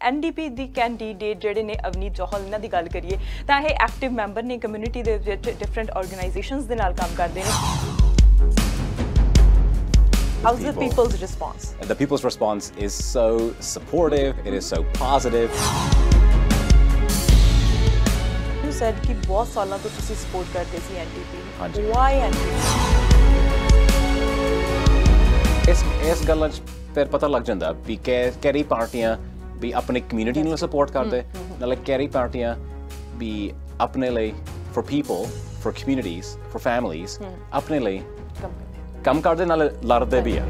NDP ਦੀ candidate ਜਿਹੜੇ ਨੇ ਅਵਨੀਤ ਜੋਹਲ ਇਹਨਾਂ ਦੀ ਗੱਲ ਕਰੀਏ ਤਾਂ ਇਹ ਐਕਟਿਵ ਮੈਂਬਰ ਨੇ ਕਮਿਊਨਿਟੀ ਦੇ ਵਿੱਚ ਡਿਫਰੈਂਟ ਆਰਗੇਨਾਈਜੇਸ਼ਨਸ ਦੇ ਨਾਲ ਕੰਮ ਕਰਦੇ ਨੇ How's the people's response? The people's response is so supportive, it is so positive. You said कि बहुत सालों तो तुसी support करते सी NDP. ਹਾਂਜੀ. Why NDP? ਇਸ ਗੱਲ 'ਚ ਫਿਰ ਪਤਾ ਲੱਗ ਜਾਂਦਾ ਵੀ ਕਿਹੜੀ ਪਾਰਟੀਆਂ ਵੀ ਆਪਣੀ ਕਮਿਊਨਿਟੀ ਨੂੰ ਸਪੋਰਟ ਕਰਦੇ ਨਾਲੇ ਕਿਹੜੀ ਪਾਰਟੀਆਂ ਵੀ ਆਪਣੇ ਲਈ for people, for communities, for families ਆਪਣੇ ਲਈ ਕੰਮ ਕਰਦੇ ਨਾਲ ਲੜਦੇ ਵੀ ਆ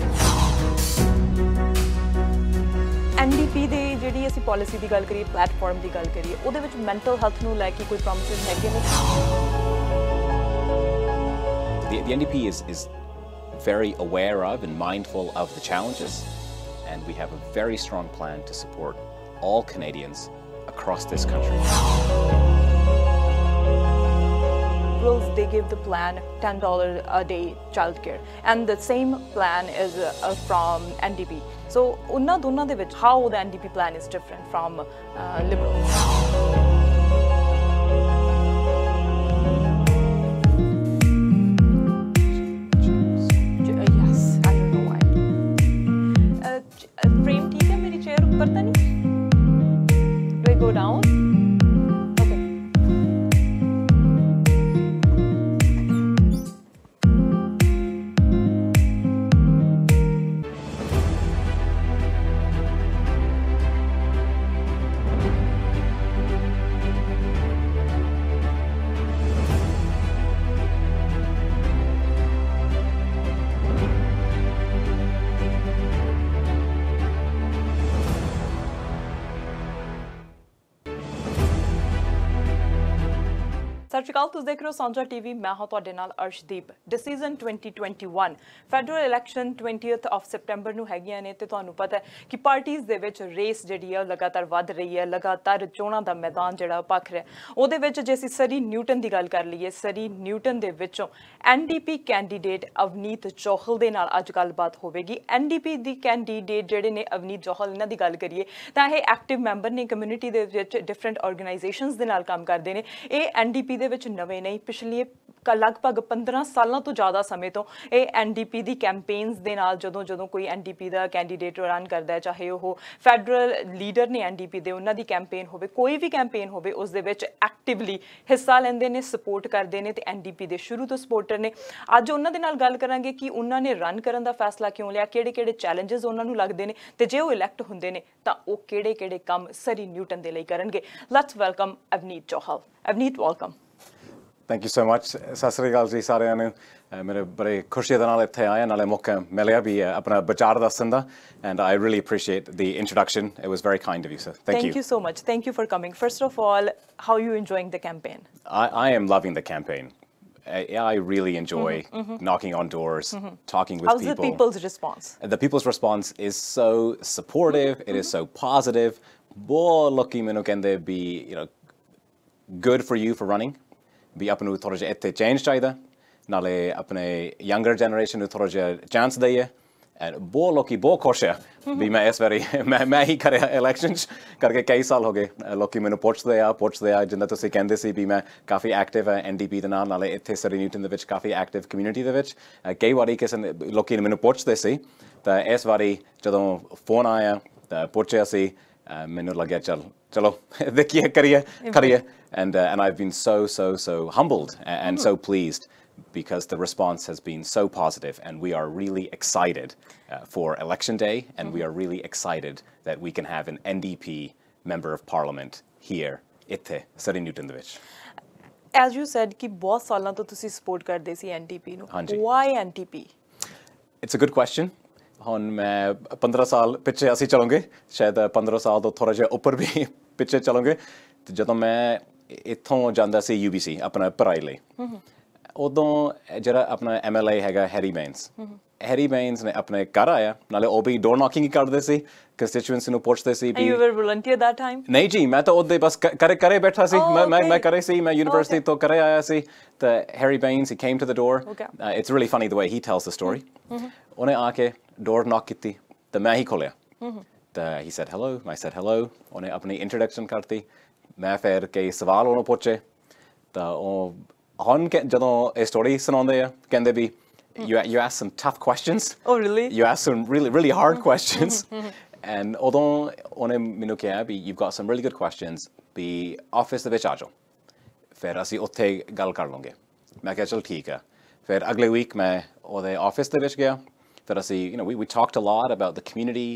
NDP ਦੇ ਜਿਹੜੀ ਅਸੀਂ ਪਾਲਿਸੀ ਦੀ ਗੱਲ ਕਰੀਏ ਪਲੇਟਫਾਰਮ ਦੀ ਗੱਲ ਕਰੀਏ ਉਹਦੇ ਵਿੱਚ ਮੈਂਟਲ ਹੈਲਥ ਨੂੰ ਲੈ ਕੇ ਕੋਈ ਪ੍ਰੋਮਿਸਿਸ ਹੈਗੇ ਨੇ The NDP is very aware of and mindful of the challenges, and we have a very strong plan to support all Canadians across this country. They give the plan $10 a day childcare, and the same plan is from NDP. So, unna donna de vich how the NDP plan is different from Liberals. Yes, I don't know why. Frame theek hai meri chair upar ta nahi? Do I go down? ਸਤਿ ਸ਼੍ਰੀ ਅਕਾਲ ਤੁਸੀਂ ਦੇਖ ਰਹੇ ਹੋ ਸਾਂਝਾ TV ਮੈਂ ਹਾਂ ਤੁਹਾਡੇ ਨਾਲ Arshdeep decision 2021 federal election 20th of September ਨੂੰ ਹੈਗੀਆਂ ਨੇ ਤੇ ਤੁਹਾਨੂੰ ਪਤਾ ਹੈ ਕਿ ਪਾਰਟੀਆਂ ਦੇ ਵਿੱਚ ਰੇਸ ਜਿਹੜੀ ਹੈ ਲਗਾਤਾਰ ਵੱਧ ਰਹੀ ਹੈ ਲਗਾਤਾਰ ਚੋਣਾਂ ਦਾ ਮੈਦਾਨ ਜਿਹੜਾ ਭਖ ਰਿਹਾ ਉਹਦੇ ਵਿੱਚ ਜੇ ਅਸੀਂ ਸਰੀ ਨਿਊਟਨ ਦੀ ਗੱਲ ਕਰ ਲਈਏ ਸਰੀ ਨਿਊਟਨ ਦੇ ਵਿੱਚੋਂ NDP ਕੈਂਡੀਡੇਟ ਅਵਨੀਤ ਜੋਹਲ ਦੇ ਨਾਲ ਅੱਜ ਗੱਲਬਾਤ ਹੋਵੇਗੀ NDP ਦੀ ਕੈਂਡੀਡੇਟ ਜਿਹੜੇ ਨੇ ਅਵਨੀਤ ਜੋਹਲ ਇਹਨਾਂ ਦੀ ਗੱਲ ਕਰੀਏ ਤਾਂ ਇਹ ਐਕਟਿਵ ਮੈਂਬਰ ਨੇ ਕਮਿਊਨਿਟੀ ਦੇ ਵਿੱਚ ਡਿਫਰੈਂਟ ਆਰਗੇਨਾਈਜੇਸ਼ਨਸ ਦੇ ਨਾਲ ਕੰਮ ਕਰਦੇ ਨੇ ਇਹ NDP ਦੇ ਵਿੱਚ ਨਵੇਂ ਨਹੀਂ ਪਿਛਲੇ ਲਗਭਗ 15 ਸਾਲਾਂ ਤੋਂ ਜ਼ਿਆਦਾ ਸਮੇਂ ਤੋਂ ਇਹ NDP ਦੀ ਕੈਂਪੇਨਸ ਦੇ ਨਾਲ ਜਦੋਂ ਕੋਈ NDP ਦਾ ਕੈਂਡੀਡੇਟ ਰਨ ਕਰਦਾ ਹੈ ਚਾਹੇ ਉਹ ਫੈਡਰਲ ਲੀਡਰ ਨੇ NDP ਦੇ ਉਹਨਾਂ ਦੀ ਕੈਂਪੇਨ ਹੋਵੇ ਕੋਈ ਵੀ ਕੈਂਪੇਨ ਹੋਵੇ ਉਸ ਦੇ ਵਿੱਚ ਐਕਟਿਵਲੀ ਹਿੱਸਾ ਲੈਂਦੇ ਨੇ ਸਪੋਰਟ ਕਰਦੇ ਨੇ ਤੇ NDP ਦੇ ਸ਼ੁਰੂ ਤੋਂ ਸਪੋਰਟਰ ਨੇ ਅੱਜ ਉਹਨਾਂ ਦੇ ਨਾਲ ਗੱਲ ਕਰਾਂਗੇ ਕਿ ਉਹਨਾਂ ਨੇ ਰਨ ਕਰਨ ਦਾ ਫੈਸਲਾ ਕਿਉਂ ਲਿਆ ਕਿਹੜੇ ਚੈਲੰਜਸ ਉਹਨਾਂ ਨੂੰ ਲੱਗਦੇ ਨੇ ਤੇ ਜੇ ਉਹ ਇਲੈਕਟ ਹੁੰਦੇ ਨੇ ਤਾਂ ਉਹ ਕਿਹੜੇ ਕੰਮ ਸਰੀ ਨਿਊਟਨ ਦੇ ਲਈ ਕਰਨਗੇ let's welcome Avneet Johal Avneet welcome Thank you so much. Sat Sri ਅਕਾਲ ਜੀ ਸਾਰਿਆਂ ਨੂੰ ਮੇਰੇ ਬੜੇ ਖੁਸ਼ੀ ਦੇ ਨਾਲ ਇੱਥੇ ਆਇਆ ਨਾਲੇ ਮੌਕਾ ਮਿਲਿਆ ਵੀ ਆਪਣਾ ਵਿਚਾਰ ਦੱਸਣ ਦਾ and I really appreciate the introduction. It was very kind of you, sir. Thank you. Thank you so much. Thank you for coming. First of all, how are you enjoying the campaign? I am loving the campaign. I really enjoy knocking on doors, talking with people. How's the people's response? The people's response is so supportive. It is so positive. ਬਹੁਤ ਲੋਕੀ ਮੈਨੂੰ ਕਹਿੰਦੇ ਵੀ good for you for running. ਵੀ ਆਪ ਨੂੰ ਥੋੜ੍ਹਾ ਜਿਹਾ ਇੱਥੇ change ਚਾਹੀਦਾ ਨਾਲੇ ਆਪਣੇ ਯੰਗਰ ਜਨਰੇਸ਼ਨ ਨੂੰ ਥੋੜ੍ਹਾ ਜਿਹਾ ਚਾਂਸ ਦਈਏ ਬਹੁਤ ਲੋਕੀ ਬਹੁਤ ਖੁਸ਼ ਆ ਵੀ ਮੈਂ ਇਸ ਵਾਰੀ ਮੈਂ ਹੀ ਕਰਿਆ ਇਲੈਕਸ਼ਨ ਕਰਕੇ ਕਈ ਸਾਲ ਹੋ ਗਏ ਲੋਕੀ ਮੈਨੂੰ ਪੁੱਛਦੇ ਆ ਜਿੱਦਾਂ ਤੁਸੀਂ ਕਹਿੰਦੇ ਸੀ ਵੀ ਮੈਂ ਕਾਫੀ ਐਕਟਿਵ ਹੈ NDP ਦੇ ਨਾਲ ਨਾਲੇ ਇੱਥੇ ਸਰੀ ਨਿਊਟਨ ਦੇ ਵਿੱਚ ਕਾਫੀ ਐਕਟਿਵ ਕਮਿਊਨਿਟੀ ਦੇ ਵਿੱਚ ਕਈ ਵਾਰੀ ਕਿਸੇ ਨੇ ਲੋਕੀ ਮੈਨੂੰ ਪੁੱਛਦੇ ਸੀ ਤਾਂ ਇਸ ਵਾਰੀ ਜਦੋਂ ਫੋਨ ਆਇਆ ਤਾਂ ਪੁੱਛਿਆ ਸੀ ਮੈਨੂੰ ਲੱਗਿਆ ਚਲੋ ਦੇਖੀਏ ਕਰੀਏ and I've been so humbled and so pleased because the response has been so positive and we are really excited for election day and we are really excited that we can have an NDP member of parliament here ਇੱਥੇ ਸਰੀ Newton ਦੇ ਵਿੱਚ as you said ਕਿ ਬਹੁਤ ਸਾਲਾਂ ਤੋਂ ਤੁਸੀਂ support ਕਰਦੇ ਸੀ NDP ਨੂੰ why NDP it's a good question ਹੁਣ ਮੈਂ 15 ਸਾਲ ਪਿੱਛੇ ਅਸੀਂ ਚਲਾਂਗੇ ਸ਼ਾਇਦ 15 ਸਾਲ ਤੋਂ ਥੋੜਾ ਜਿਹਾ ਉੱਪਰ ਵੀ ਪਿੱਛੇ ਚਲਾਂਗੇ ਤੇ ਜਦੋਂ ਮੈਂ ਇੱਥੋਂ ਜਾਂਦਾ ਸੀ UBC ਆਪਣਾ ਪੜ੍ਹਾਈ ਲਈ ਉਦੋਂ ਜਿਹੜਾ ਆਪਣਾ MLA ਹੈਗਾ ਹੈਰੀ ਬੇਨਸ ਨੇ ਆਪਣੇ ਘਰ ਆਇਆ ਨਾਲੇ ਉਹ ਵੀ ਡੋਰ ਨੌਕਿੰਗ ਕਰਦੇ ਸੀ ਕੰਸਟੀਚੁਐਂਸੀ ਨੂੰ ਪੁੱਛਦੇ ਸੀ ਵੀ you were volunteer that time ਨਹੀਂ ਜੀ ਮੈਂ ਤਾਂ ਉਹਦੇ ਬਸ ਕਰੇ ਬੈਠਾ ਸੀ ਮੈਂ ਕਰੇ ਸੀ ਮੈਂ ਯੂਨੀਵਰਸਿਟੀ ਤੋਂ ਕਰੇ ਆਇਆ ਸੀ ਤਾਂ Harry ਬੇਨਸ he came to the door it's really funny the way he tells the story ਉਹਨੇ ਆ ਕੇ ਡੋਰ ਨੌਕ ਕੀਤੀ ਤਾਂ ਮੈਂ ਹੀ ਖੋਲਿਆ He said hello, I said hello. ਉਹਨੇ ਆਪਣੀ introduction ਕਰਤੀ ਮੈਂ ਫਿਰ ਕਈ ਸਵਾਲ ਉਹਨੂੰ ਪੁੱਛੇ ਤਾਂ ਉਹ ਹੁਣ ਜਦੋਂ ਇਹ story ਸੁਣਾਉਂਦੇ ਆ ਕਹਿੰਦੇ ਵੀ you asked some tough questions. Oh, really? You asked some really hard questions. And ਉਦੋਂ ਉਹਨੇ ਮੈਨੂੰ ਕਿਹਾ ਵੀ you've got some really good questions ਵੀ office ਦੇ ਵਿੱਚ ਆ ਜਾਓ ਫਿਰ ਅਸੀਂ ਉੱਥੇ ਗੱਲ ਕਰ ਲਵਾਂਗੇ ਮੈਂ ਕਿਹਾ ਚਲ ਠੀਕ ਆ ਫਿਰ ਅਗਲੇ week ਮੈਂ ਉਹਦੇ office ਦੇ ਵਿੱਚ ਗਿਆ ਫਿਰ ਅਸੀਂ we talked a lot about the community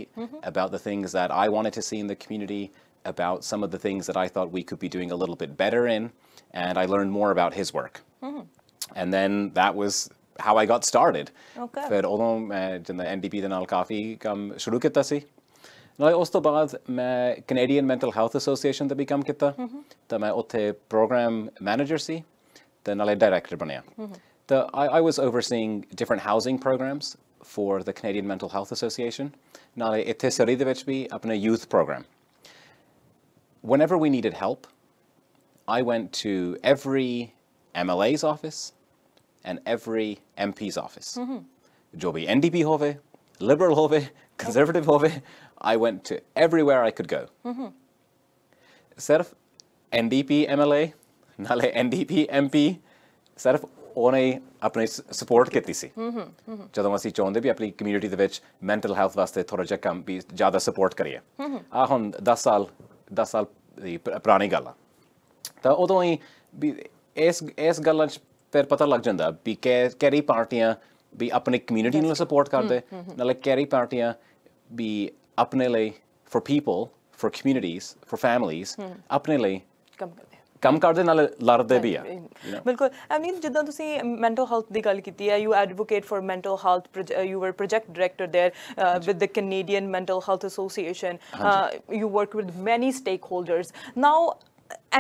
about the things that I wanted to see in the community about some of the things that I thought we could be doing a little bit better in and I learned more about his work. And then that was how I got started. Okay. ਫਿਰ ਉਦੋਂ ਮੈਂ ਜਿੰਦਾ NDP ਦੇ ਨਾਲ ਕਾਫੀ ਕੰਮ ਸ਼ੁਰੂ ਕੀਤਾ ਸੀ ਨਾਲੇ ਉਸ ਤੋਂ ਬਾਅਦ ਮੈਂ Canadian Mental Health Association ਦਾ ਵੀ ਕੰਮ ਕੀਤਾ ਤਾਂ ਮੈਂ ਉੱਥੇ program manager ਸੀ ਤੇ ਨਾਲੇ director ਬਣਿਆ ਤਾਂ I was overseeing different housing programs for the Canadian Mental Health Association ਨਾਲੇ ਇੱਥੇ Surrey ਦੇ ਵਿੱਚ ਵੀ ਆਪਣਾ youth program. Whenever we needed help, I went to every MLA's office and every MP's office. Jo bhi NDP hove, Liberal hove, Conservative hove, I went to everywhere I could go. Sirf NDP MLA, nale NDP MP, sirf ਉਹਨੇ ਆਪਣੀ support ਕੀਤੀ ਸੀ ਜਦੋਂ ਅਸੀਂ ਚਾਹੁੰਦੇ ਵੀ ਆਪਣੀ community ਦੇ ਵਿੱਚ mental health ਵਾਸਤੇ ਥੋੜਾ ਜਿਹਾ ਕੰਮ ਵੀ ਜ਼ਿਆਦਾ support ਕਰੀਏ ਆ ਹੁਣ 10 ਸਾਲ ਦੀ ਪੁਰਾਣੀ ਗੱਲ ਆ ਤਾਂ ਉਦੋਂ ਹੀ ਵੀ ਇਸ ਗੱਲਾਂ 'ਚ ਫਿਰ ਪਤਾ ਲੱਗ ਜਾਂਦਾ ਵੀ ਕਿਹੜੀ ਪਾਰਟੀਆਂ ਵੀ ਆਪਣੀ community ਨੂੰ support ਕਰਦੇ ਨਾਲੇ ਕਿਹੜੀ ਪਾਰਟੀਆਂ ਵੀ ਆਪਣੇ ਲਈ for people, for communities, for families ਆਪਣੇ ਲਈ ਕੰਮ ਕਰਦੇ ਨਾਲ ਲੜਦੇ ਵੀ ਆ ਬਿਲਕੁਲ ਅਵਨੀਤ ਜਿੱਦਾਂ ਤੁਸੀਂ ਮੈਂਟਲ ਹੈਲਥ ਦੀ ਗੱਲ ਕੀਤੀ ਹੈ you advocate for mental health you were project director there with the Canadian mental health association you work with many stakeholders now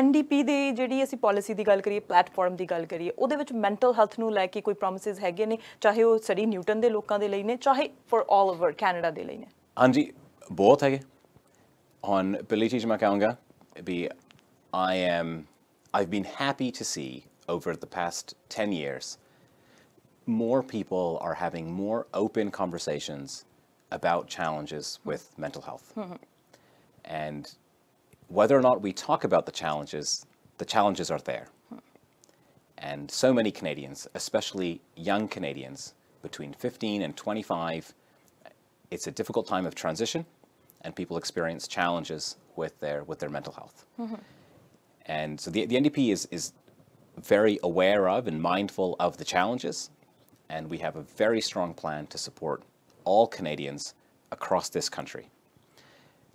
NDP ਦੀ ਜਿਹੜੀ ਅਸੀਂ ਪਾਲਿਸੀ ਦੀ ਗੱਲ ਕਰੀਏ ਪਲੇਟਫਾਰਮ ਦੀ ਗੱਲ ਕਰੀਏ ਉਹਦੇ ਵਿੱਚ ਮੈਂਟਲ ਹੈਲਥ ਨੂੰ ਲੈ ਕੇ ਕੋਈ ਪ੍ਰੋਮਿਸਿਸ ਹੈਗੇ ਨੇ ਚਾਹੇ ਉਹ ਸਰੀ ਨਿਊਟਨ ਦੇ ਲੋਕਾਂ ਦੇ ਲਈ ਨੇ ਚਾਹੇ ਫॉर ਆਲ ਓਵਰ ਕੈਨੇਡਾ ਦੇ ਲਈ ਨੇ ਹਾਂਜੀ ਬਹੁਤ ਹੈਗੇ ਹੁਣ ਪਹਿਲੀ ਚੀਜ਼ ਮੈਂ ਕਹਾਂਗਾ ਵੀ I've been happy to see over the past 10 years, more people are having more open conversations about challenges with mental health. And whether or not we talk about the challenges are there. And so many Canadians, especially young Canadians, between 15 and 25, it's a difficult time of transition, and people experience challenges with their mental health. And so the NDP is very aware of and mindful of the challenges, and we have a very strong plan to support all Canadians across this country.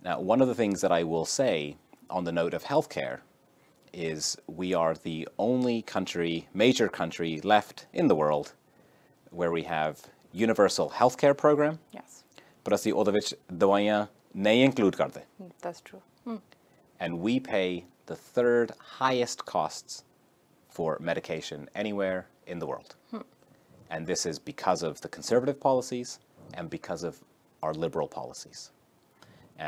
Now, one of the things that I will say on the note of healthcare is we are the only major country left in the world where we have universal healthcare program. Yes. But ਅਸੀਂ ਉਹਦੇ ਵਿੱਚ ਦਵਾਈਆਂ ਨਹੀਂ include ਕਰਦੇ. That's true. And we pay the third highest costs for medication anywhere in the world. And this is because of the conservative policies and because of our liberal policies.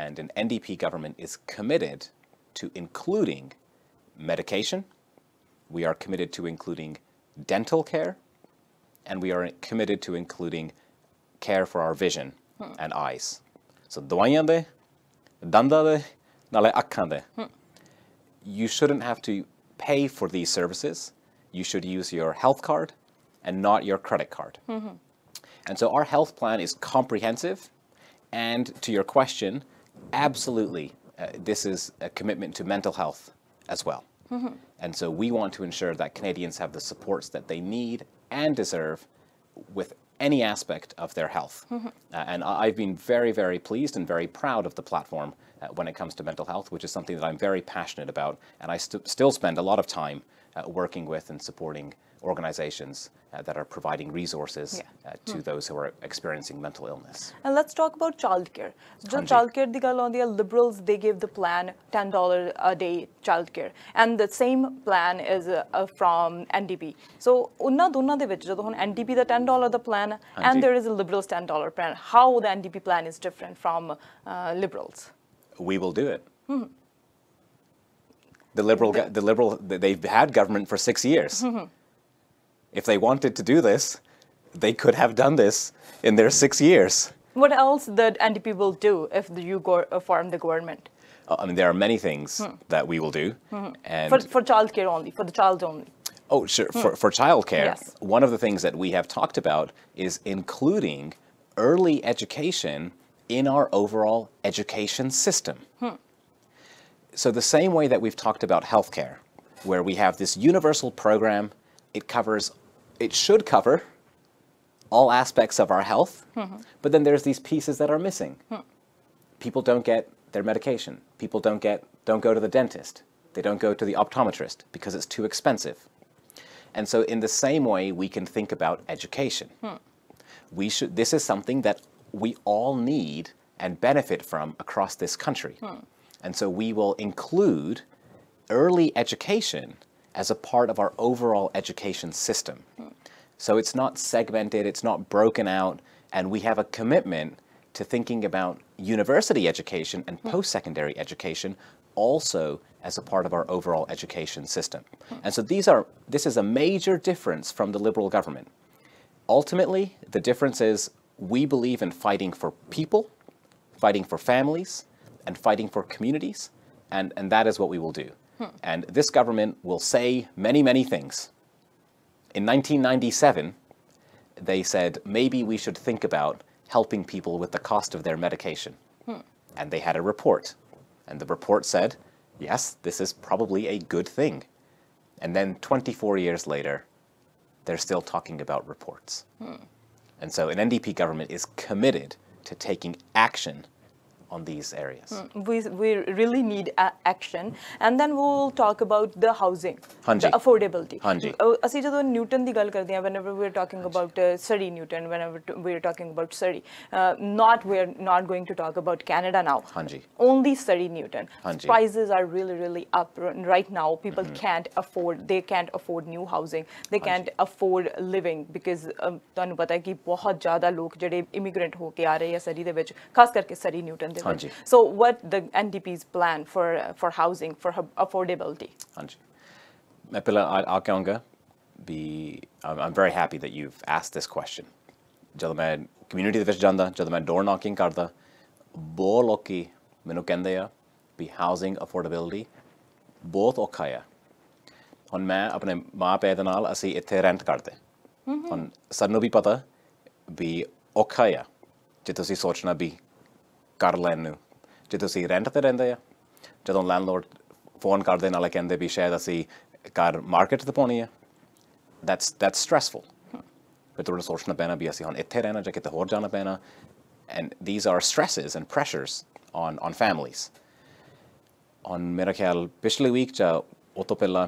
And an NDP government is committed to including medication, we are committed to including dental care, and we are committed to including care for our vision and eyes. So ਦਵਾਈਆਂ ਦੇ, ਦੰਦਾਂ ਦੇ, ਨਾਲੇ ਅੱਖਾਂ ਦੇ. You shouldn't have to pay for these services. You should use your health card and not your credit card. And so our health plan is comprehensive. And to your question, absolutely, this is a commitment to mental health as well. And so we want to ensure that Canadians have the supports that they need and deserve with any aspect of their health. And I've been very, very pleased and very proud of the platform when it comes to mental health, which is something that I'm very passionate about. And I still spend a lot of time working with and supporting organizations that are providing resources to those who are experiencing mental illness. And let's talk about childcare. So childcare di gal aundy liberals they gave the plan $10 a day childcare and the same plan is from NDP. So unna donna de vich jadon NDP da $10 the plan and there is a liberals $10 plan. How the NDP plan is different from liberals? We will do it. The liberal they've had government for 6 years. If they wanted to do this, they could have done this in their 6 years. What else the NDP will do if you form the government? I mean, there are many things that we will do. And For childcare only, for the child only. oh, sure. For childcare, Yes. one of the things that we have talked about is including early education in our overall education system. So the same way that we've talked about healthcare, where we have this universal program, it should cover all aspects of our health, but then there's these pieces that are missing. People don't get their medication. People don't go to the dentist. They don't go to the optometrist because it's too expensive. And so in the same way, we can think about education. This is something that we all need and benefit from across this country. And so we will include early education as a part of our overall education system. So it's not segmented, it's not broken out, and we have a commitment to thinking about university education and post-secondary education also as a part of our overall education system. And so this is a major difference from the Liberal government. Ultimately, the difference is we believe in fighting for people, fighting for families, and fighting for communities, and that is what we will do. And this government will say many, many things. In 1997, they said maybe we should think about helping people with the cost of their medication. And they had a report. And the report said, yes, this is probably a good thing. And then 24 years later, they're still talking about reports. And so an NDP government is committed to taking action on these areas. We really need action, and then we'll talk about the housing, Hanji. the affordability. Hanji. ਅਸੀਂ ਜਦੋਂ Newton ਦੀ ਗੱਲ ਕਰਦੇ ਹਾਂ, whenever we're talking about Surrey Newton, whenever we're talking about Surrey, we're not going to talk about Canada now. Hanji. Only Surrey Newton. Hanji. Prices are really up right now. People can't afford new housing. They can't afford living because ਤੁਹਾਨੂੰ ਪਤਾ ਹੈ ਕਿ ਬਹੁਤ ਜ਼ਿਆਦਾ ਲੋਕ ਜਿਹੜੇ immigrant ਹੋ ਕੇ ਆ ਰਹੇ ਆ ਸਰੀ ਦੇ ਵਿੱਚ, ਖਾਸ ਕਰਕੇ Surrey Newton ਦੇ ਵਿੱਚ. So what the NDP's plan for housing, for affordability? Hanji. मैं पहले आ कहूँगा I'm very happy that you've asked this question. ਜਦੋਂ ਮੈਂ community ਦੇ ਵਿੱਚ ਜਾਂਦਾ, ਜਦੋਂ ਮੈਂ door knocking ਕਰਦਾ, ਬਹੁਤ ਲੋਕੀ ਮੈਨੂੰ ਕਹਿੰਦੇ ਆ ਵੀ housing affordability ਬਹੁਤ ਔਖਾ ਆ. ਹੁਣ ਮੈਂ ਆਪਣੇ ਮਾਂ ਪਿਓ ਦੇ ਨਾਲ ਅਸੀਂ ਇੱਥੇ rent ਕਰਦੇ. ਹੁਣ ਸਾਨੂੰ ਵੀ ਪਤਾ ਵੀ ਔਖਾ ਆ ਜੇ ਤੁਸੀਂ ਸੋਚਣਾ ਵੀ ਕਰ ਲੈਣ ਨੂੰ, ਜੇ ਤੁਸੀਂ ਰੈਂਟ ਤੇ ਰਹਿੰਦੇ ਆ, ਜਦੋਂ ਲੈਂਡਲੋਰਡ ਫੋਨ ਕਰਦੇ ਨਾਲੇ ਕਹਿੰਦੇ ਵੀ ਸ਼ਾਇਦ ਅਸੀਂ ਘਰ ਮਾਰਕੀਟ ਤੇ ਪਾਉਣੀ ਆ, that's stressful. ਫਿਰ ਤੁਹਾਨੂੰ ਸੋਚਣਾ ਪੈਣਾ ਵੀ ਅਸੀਂ ਹੁਣ ਇੱਥੇ ਰਹਿਣਾ ਜਾਂ ਕਿਤੇ ਹੋਰ ਜਾਣਾ ਪੈਣਾ, and these are stresses and pressures on families. On ਮੇਰਾ ਖਿਆਲ ਪਿਛਲੇ ਵੀਕ ਚ ਉਹ ਤੋਂ ਪਹਿਲਾਂ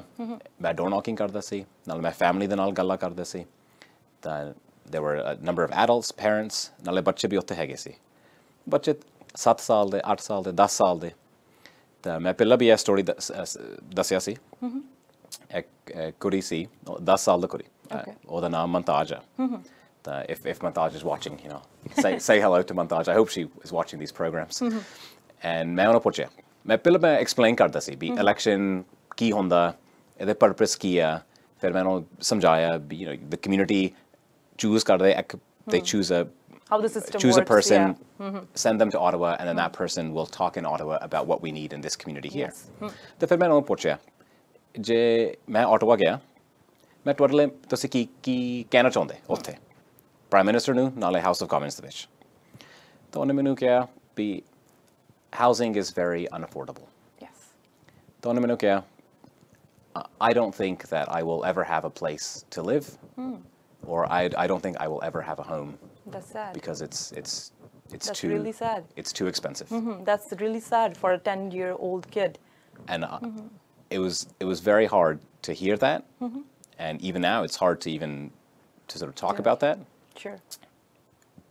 ਮੈਂ door knocking ਕਰਦਾ ਸੀ, ਨਾਲ ਮੈਂ ਫੈਮਿਲੀ ਦੇ ਨਾਲ ਗੱਲਾਂ ਕਰਦਾ ਸੀ, ਤਾਂ there were a number of adults, parents, ਨਾਲੇ ਬੱਚੇ ਵੀ ਉੱਥੇ ਹੈਗੇ ਸੀ. ਬੱਚੇ 7 ਸਾਲ ਦੇ, 8 ਸਾਲ ਦੇ, 10 ਸਾਲ ਦੇ. ਤਾਂ ਮੈਂ ਪਹਿਲਾਂ ਵੀ ਇਹ ਸਟੋਰੀ ਦੱਸਿਆ ਸੀ. ਇੱਕ ਕੁੜੀ ਸੀ, 10 ਸਾਲ ਦੀ ਕੁੜੀ, ਉਹਦਾ ਨਾਮ ਮਨਤਾਜ ਆ. ਤਾਂ if Mantaj is watching, say hello to Mantaj. I hope she is watching these programs. And ਮੈਂ ਉਹਨੂੰ ਪੁੱਛਿਆ, ਮੈਂ ਪਹਿਲਾਂ explain ਕਰਦਾ ਸੀ ਵੀ election ਕੀ ਹੁੰਦਾ, ਇਹਦੇ purpose ਕੀ ਆ. ਫਿਰ ਮੈਂ ਉਹਨੂੰ ਸਮਝਾਇਆ ਵੀ the community choose ਕਰਦੇ, they choose a person, send them to Ottawa, and then that person will talk in Ottawa about what we need in this community here. ਤੇ ਫਿਰ ਮੈਂ ਉਹਨੂੰ ਪੁੱਛਿਆ, ਜੇ ਮੈਂ Ottawa ਗਿਆ, ਮੈਂ ਤੁਹਾਡੇ ਲਈ ਤੁਸੀਂ ਕੀ ਕਹਿਣਾ ਚਾਹੁੰਦੇ ਉੱਥੇ ਪ੍ਰਾਈਮ ਮਿਨਿਸਟਰ ਨੂੰ ਨਾਲੇ ਹਾਊਸ ਆਫ ਕਾਮਨਸ ਦੇ ਵਿੱਚ? ਤਾਂ ਉਹਨੇ ਮੈਨੂੰ ਕਿਹਾ ਵੀ housing is very unaffordable. ਤਾਂ ਉਹਨੇ ਮੈਨੂੰ ਕਿਹਾ, I don't think that I will ever have a place to live, or I don't think I will ever have a home. That's sad. Because it's That's too really sad. It's too expensive. That's really sad for a 10-year-old kid. And it was very hard to hear that, and even now it's hard to sort of talk about that. Sure.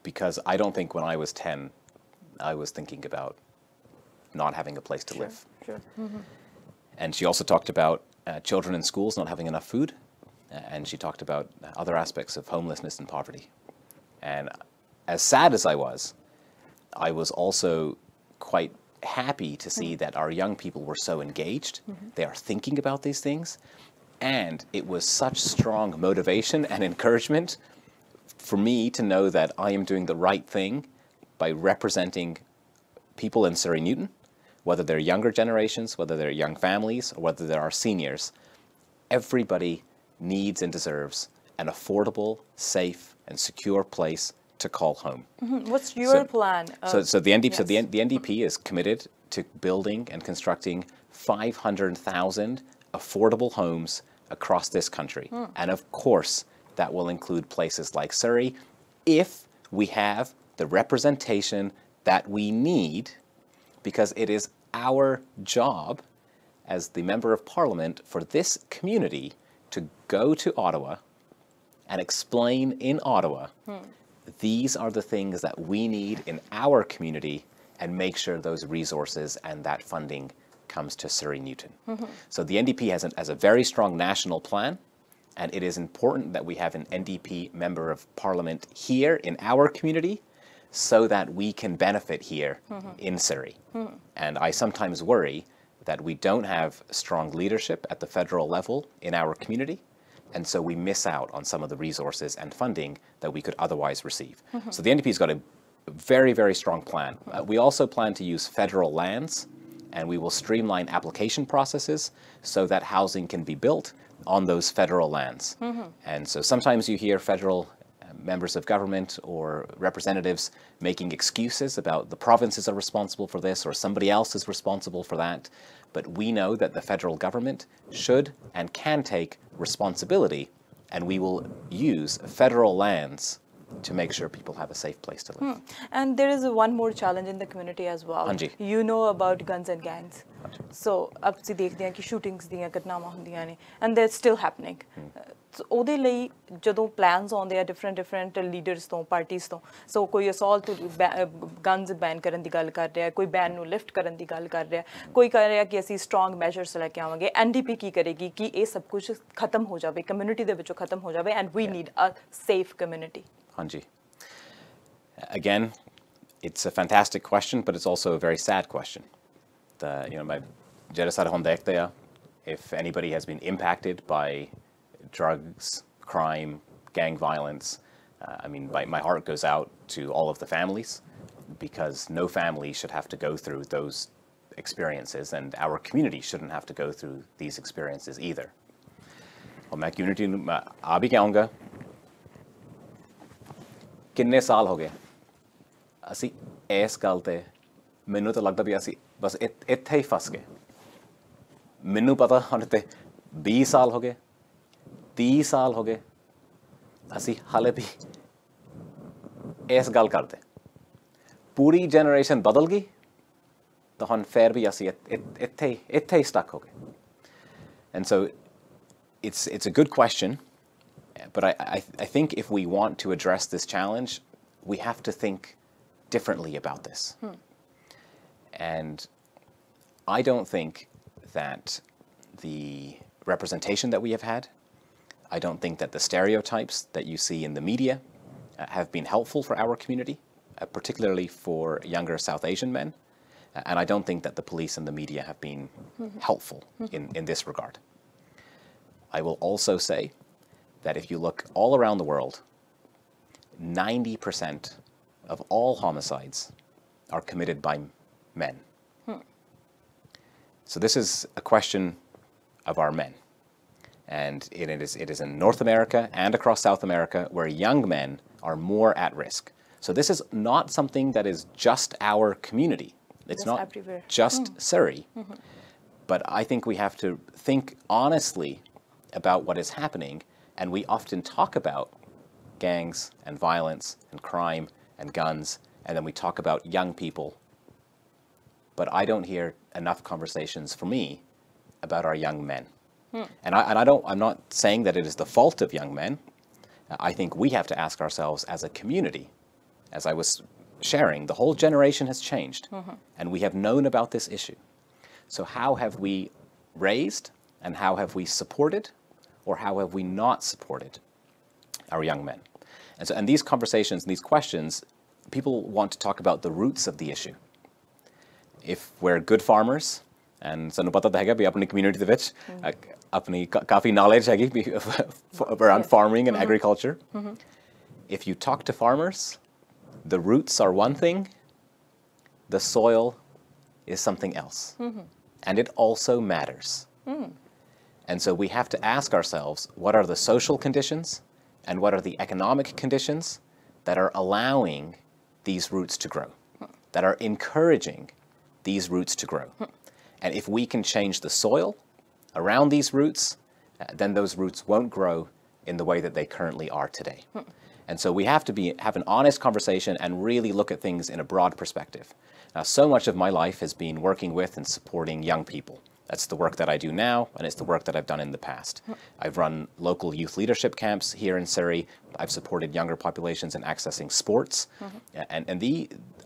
Because I don't think when I was 10, I was thinking about not having a place to live. Sure. And she also talked about children in schools not having enough food, and she talked about other aspects of homelessness and poverty. And as sad as I was also quite happy to see that our young people were so engaged. They are thinking about these things, and it was such strong motivation and encouragement for me to know that I am doing the right thing by representing people in Surrey Newton, whether they're younger generations, whether they're young families, or whether they're our seniors. Everybody needs and deserves an affordable, safe, and secure place to call home. What's your plan? So the NDP is committed to building and constructing 500,000 affordable homes across this country. And of course, that will include places like Surrey if we have the representation that we need, because it is our job as the Member of Parliament for this community to go to Ottawa and explain in Ottawa, these are the things that we need in our community, and make sure those resources and that funding comes to Surrey Newton. So the NDP has a very strong national plan, and it is important that we have an NDP Member of Parliament here in our community so that we can benefit here in Surrey. And I sometimes worry that we don't have strong leadership at the federal level in our community, and so we miss out on some of the resources and funding that we could otherwise receive. So the NDP's got a very, very strong plan. We also plan to use federal lands, and we will streamline application processes so that housing can be built on those federal lands. And so sometimes you hear federal members of government or representatives making excuses about the provinces are responsible for this or somebody else is responsible for that. But we know that the federal government should and can take responsibility, and we will use federal lands to make sure people have a safe place to live. And there is one more challenge in the community as well. You know about guns and gangs. So, अब सी देखते हैं कि shootings दियां घटनावां हुंदियां ने, and they're still happening. So, ਉਹਦੇ ਲਈ ਜਦੋਂ plans ਆਉਂਦੇ ਆ different leaders ਤੋਂ, parties ਤੋਂ, so ਕੋਈ assault guns ban ਕਰਨ ਦੀ ਗੱਲ ਕਰ ਰਿਹਾ, ਕੋਈ ban ਨੂੰ lift ਕਰਨ ਦੀ ਗੱਲ ਕਰ ਰਿਹਾ, ਕੋਈ ਕਹਿ ਰਿਹਾ ਕਿ ਅਸੀਂ strong measures ਲੈ ਕੇ ਆਵਾਂਗੇ, NDP ਕੀ ਕਰੇਗੀ ਕਿ ਇਹ ਸਭ ਕੁਝ ਖਤਮ ਹੋ ਜਾਵੇ, community ਦੇ ਵਿੱਚੋਂ ਖਤਮ ਹੋ ਜਾਵੇ, and we need a safe community. Hanji. Again, it's a fantastic question, but it's also a very sad question. If anybody has been impacted by drugs, crime, gang violence, I mean, my heart goes out to all of the families, because no family should have to go through those experiences, and our community shouldn't have to go through these experiences either. मैं community आ भी कहूँगा, किन्ने साल हो गए ਅਸੀਂ ਇਸ ਗੱਲ ਤੇ ਮੈਨੂੰ ਤਾਂ ਲੱਗਦਾ ਵੀ ਅਸੀਂ ਬਸ ਇੱਥੇ ਹੀ ਫਸ ਗਏ। ਮੈਨੂੰ ਪਤਾ ਹੁਣ ਤੇ 20 ਸਾਲ ਹੋ ਗਏ, 30 ਸਾਲ ਹੋ ਗਏ, ਅਸੀਂ ਹਾਲੇ ਵੀ ਇਸ ਗੱਲ ਕਰਦੇ। ਪੂਰੀ ਜਨਰੇਸ਼ਨ ਬਦਲ ਗਈ ਤਾਂ ਹੁਣ ਫਿਰ ਵੀ ਅਸੀਂ ਇੱਥੇ ਹੀ ਸਟਕ ਹੋ ਗਏ। And so it's a good question, but I think if we want to address this challenge, we have to think differently about this. And I don't think that the representation that we have had, I don't think that the stereotypes that you see in the media have been helpful for our community, particularly for younger South Asian men. And I don't think that the police and the media have been helpful in this regard. I will also say that if you look all around the world, 90% of all homicides are committed by men. So this is a question of our men. And it is in North America and across South America where young men are more at risk. So this is not something that is just our community. It's not everywhere. Just Surrey. But I think we have to think honestly about what is happening, and we often talk about gangs and violence and crime and guns, and then we talk about young people. But I don't hear enough conversations for me about our young men. And I'm not saying that it is the fault of young men. I think we have to ask ourselves as a community, as I was sharing, the whole generation has changed, and we have known about this issue. So how have we raised, and how have we supported, or how have we not supported our young men? And these conversations, these questions, people want to talk about the roots of the issue. If we're good farmers, and ਸਾਨੂੰ ਪਤਾ ਤਾਂ ਹੈਗਾ ਵੀ ਆਪਣੀ community ਦੇ ਵਿੱਚ ਆਪਣੀ ਕਾਫੀ knowledge ਹੈਗੀ around farming and agriculture. If you talk to farmers, The roots are one thing, the soil is something else. And it also matters. And so we have to ask ourselves, what are the social conditions and what are the economic conditions that are allowing these roots to grow, that are encouraging these roots to grow? And if we can change the soil around these roots, then those roots won't grow in the way that they currently are today. And so we have to have an honest conversation and really look at things in a broad perspective. Now, so much of my life has been working with and supporting young people. That's the work that I do now, and it's the work that I've done in the past. I've run local youth leadership camps here in Surrey. I've supported younger populations in accessing sports.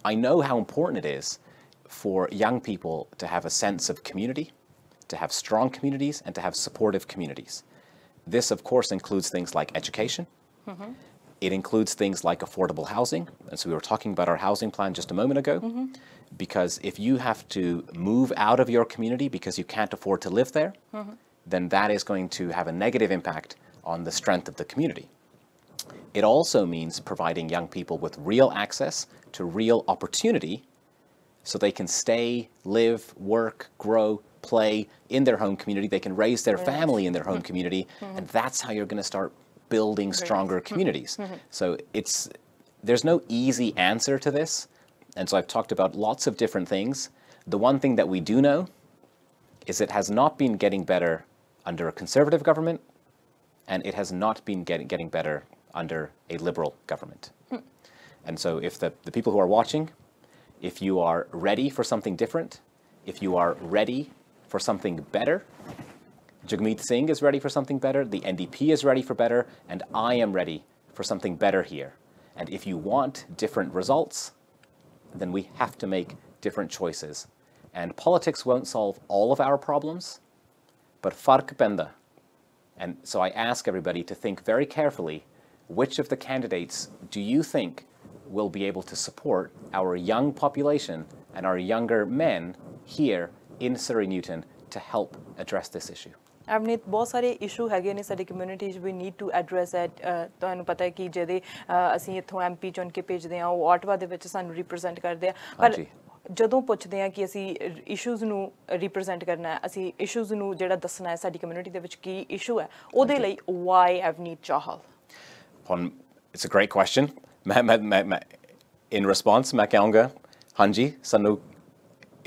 I know how important it is for young people to have a sense of community, to have strong communities, and to have supportive communities. This, of course, includes things like education. It includes things like affordable housing. And so we were talking about our housing plan just a moment ago. Because if you have to move out of your community because you can't afford to live there, then that is going to have a negative impact on the strength of the community. It also means providing young people with real access to real opportunity so they can stay, live, work, grow, play in their home community. They can raise their family in their home community. And that's how you're going to start building stronger communities. So there's no easy answer to this. And so I've talked about lots of different things. The one thing that we do know is it has not been getting better under a conservative government, and it has not been getting better under a liberal government. And so if the people who are watching, if you are ready for something different, if you are ready for something better, Jagmeet Singh is ready for something better, the NDP is ready for better, and I am ready for something better here. And if you want different results, then we have to make different choices. And politics won't solve all of our problems, but fark penda. And so I ask everybody to think very carefully, which of the candidates do you think will be able to support our young population and our younger men here in Surrey Newton to help address this issue? Avneet, बहुत सारे issue हैगे ने साडी community we need to address एट तुहानू पता है कि जदे असीं इत्थों MP चुन के भेजदे आ ਉਹ ਆਟਵਾ ਦੇ ਵਿੱਚ ਸਾਨੂੰ ਰਿਪਰੈਜ਼ੈਂਟ ਕਰਦੇ ਆ ਪਰ ਜਦੋਂ ਪੁੱਛਦੇ ਆ ਕਿ ਅਸੀਂ ਇਸ਼ੂਜ਼ ਨੂੰ ਰਿਪਰੈਜ਼ੈਂਟ ਕਰਨਾ ਹੈ ਅਸੀਂ ਇਸ਼ੂਜ਼ ਨੂੰ ਜਿਹੜਾ ਦੱਸਣਾ ਹੈ ਸਾਡੀ ਕਮਿਊਨਿਟੀ ਦੇ ਵਿੱਚ ਕੀ ਇਸ਼ੂ ਹੈ ਉਹਦੇ ਲਈ why Avneet Johal? It's a great question. In response मैं कहूँगा हाँ जी ਸਾਨੂੰ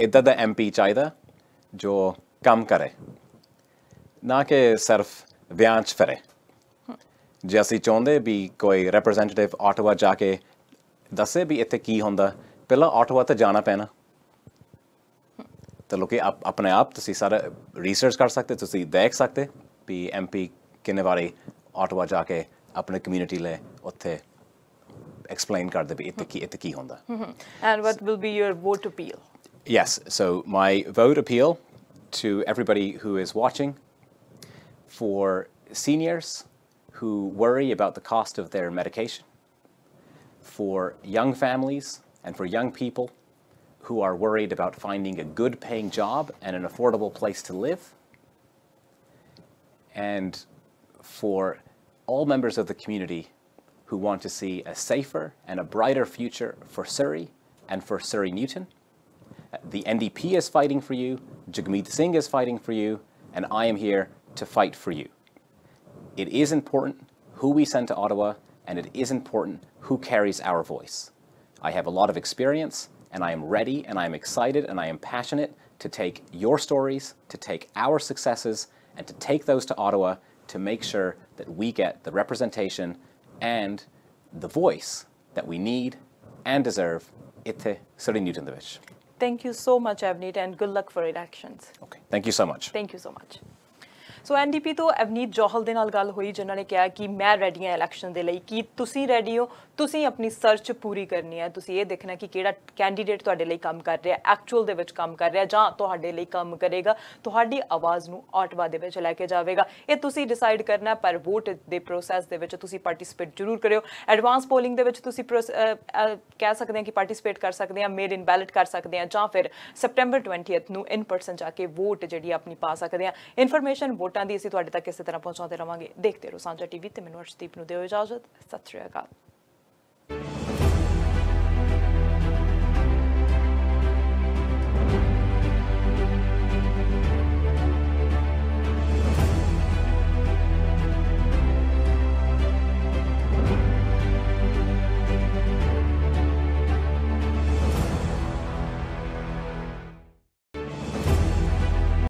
ਇੱਦਾਂ ਦਾ MP ਚਾਹੀਦਾ ਜੋ ਕੰਮ करे ना कि सिर्फ ब्यांच फिरे जे असी चाहते भी कोई रिप्रजेंटेटिव ऑटवा जाके दसे भी इत्थे की होंदा पहला ऑटवा तो जाना पैना तो लोग अपने आप तुसी सारा रिसर्च कर सकते तुसी देख सकते भी MP किन्ने बारी ऑटवा जाके अपने कम्युनिटी ले उत्थे एक्सप्लेन कर दे भी इत्थे की होंदा. And what will be your vote appeal? Yes, so my vote appeal to everybody who is watching, for seniors who worry about the cost of their medication, for young families and for young people who are worried about finding a good paying job and an affordable place to live, and for all members of the community who want to see a safer and a brighter future for Surrey and for Surrey Newton. The NDP is fighting for you, Jagmeet Singh is fighting for you, and I am here to fight for you. It is important who we send to Ottawa, and it is important who carries our voice. I have a lot of experience, and I am ready, and I am excited, and I am passionate to take your stories, to take our successes, and to take those to Ottawa to make sure that we get the representation and the voice that we need and deserve itte Surrey Newton de vich. Thank you so much, Avneet, and good luck for elections. Okay, thank you so much. Thank you so much. So NDP तो Avneet Johal ਦੇ ਨਾਲ ਗੱਲ ਹੋਈ ਜਿਨ੍ਹਾਂ ਨੇ ਕਿਹਾ ਕਿ ਮੈਂ ਰੈਡੀ ਹਾਂ ਇਲੈਕਸ਼ਨ ਦੇ ਲਈ ਕਿ ਤੁਸੀਂ ਰੈਡੀ ਹੋ ਤੁਸੀਂ ਆਪਣੀ ਸਰਚ ਪੂਰੀ ਕਰਨੀ ਹੈ ਤੁਸੀਂ ਇਹ ਦੇਖਣਾ ਕਿ ਕਿਹੜਾ ਕੈਂਡੀਡੇਟ ਤੁਹਾਡੇ ਲਈ ਕੰਮ ਕਰ ਰਿਹਾ ਐਕਚੁਅਲ ਦੇ ਵਿੱਚ ਕੰਮ ਕਰ ਰਿਹਾ ਜਾਂ ਤੁਹਾਡੇ ਲਈ ਕੰਮ ਕਰੇਗਾ ਤੁਹਾਡੀ ਆਵਾਜ਼ ਨੂੰ ਆਟਵਾ ਦੇ ਵਿੱਚ ਲੈ ਕੇ ਜਾਵੇਗਾ ਇਹ ਤੁਸੀਂ ਡਿਸਾਈਡ ਕਰਨਾ ਪਰ ਵੋਟ ਦੇ ਪ੍ਰੋਸੈਸ ਦੇ ਵਿੱਚ ਤੁਸੀਂ ਪਾਰਟਿਸਿਪੇਟ ਜ਼ਰੂਰ ਕਰਿਓ ਐਡਵਾਂਸ ਪੋਲਿੰਗ ਦੇ ਵਿੱਚ ਤੁਸੀਂ ਕਹਿ ਸਕਦੇ ਹਾਂ ਕਿ ਪਾਰਟਿਸਿਪੇਟ ਕਰ ਸਕਦੇ ਹਾਂ ਮੇਡ ਇਨ ਬੈਲਟ ਕਰ ਸਕਦੇ ਹਾਂ ਜਾਂ ਫਿਰ ਸੈਪਟੈਂਬਰ 20th ਨੂੰ ਇਨ ਪਰਸਨ ਜਾ ਕੇ ਵੋਟ ਜਿਹੜੀ ਆਪਣੀ ਪਾ ਸਕਦੇ ਹਾਂ ਇਨਫੋਰਮੇਸ਼ਨ ਵੋਟਾਂ ਦੀ ਅਸੀਂ ਤੁਹਾਡੇ ਤੱਕ ਇਸੇ ਤਰ੍ਹਾਂ ਪਹੁੰਚਾਉਂਦੇ ਰਵਾਂਗੇ ਦੇਖਦੇ ਰਹੋ ਸਾਂਝਾ TV ਤੇ ਮੈਨੂੰ ਅਰਸ਼ਦੀਪ ਨੂੰ ਦਿਓ ਇਜਾਜ਼ਤ ਸਤਿ ਸ਼੍ਰੀ ਅਕਾਲ